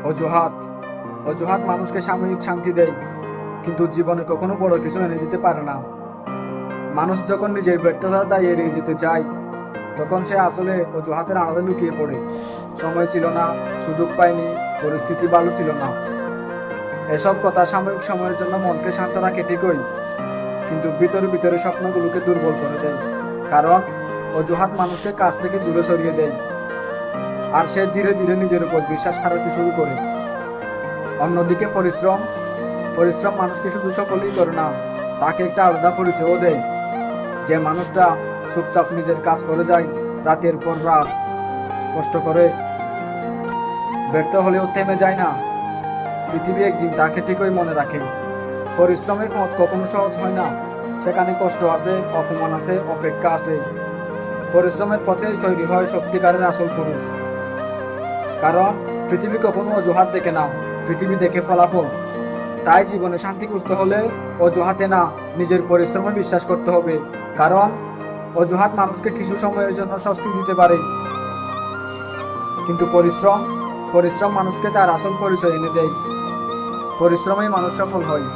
অজুহাত অজুহাত মানুষকে সাময়িক শান্তি দেয়, কিন্তু জীবনে কখনো বড় কিছু এনে দিতে পারে না। মানুষ যখন নিজের ব্যর্থতার দায় এড়িয়ে যেতে চায়, তখন সে আসলে অজুহাতের আড়ালে লুকিয়ে পড়ে। সময় ছিল না, সুযোগ পায়নি, পরিস্থিতি ভালো ছিল না। এসব কথা সাময়িক সময়ের জন্য মনকে শান্ত রাখে ঠিকই, কিন্তু ভিতরে ভিতরে স্বপ্নগুলোকে দুর্বল করে দেয়। কারণ অজুহাত মানুষকে কাছ থেকে দূরে সরিয়ে দেয়, আর সে ধীরে ধীরে নিজের উপর বিশ্বাস হারাতে শুরু করে। অন্যদিকে পরিশ্রম পরিশ্রম মানুষকে শুধু সফলই করে না, তাকে একটা আলাদা পরিচয়ও দেয়। যে মানুষটা চুপচাপ নিজের কাজ করে যায়, রাতের পর রাত কষ্ট করে, ব্যর্থ হলেও থেমে যায় না, পৃথিবী একদিন তাকে ঠিকই মনে রাখে। পরিশ্রমের পথ কখনো সহজ হয় না, সেখানে কষ্ট আছে, অপমান আছে, অপেক্ষা আছে। পরিশ্রমের পথেই তৈরি হয় সত্যিকারের আসল পুরুষ। কারণ পৃথিবী কখনো অজুহাত দেখে না, পৃথিবী দেখে ফলাফল। তাই জীবনে শান্তি খুঁজতে হলে অজুহাতে না, নিজের পরিশ্রমে বিশ্বাস করতে হবে। কারণ অজুহাত মানুষকে কিছু সময়ের জন্য স্বস্তি দিতে পারে, কিন্তু পরিশ্রম পরিশ্রম মানুষকে তার আসল পরিচয় এনে দেয়। পরিশ্রমেই মানুষ সফল হয়।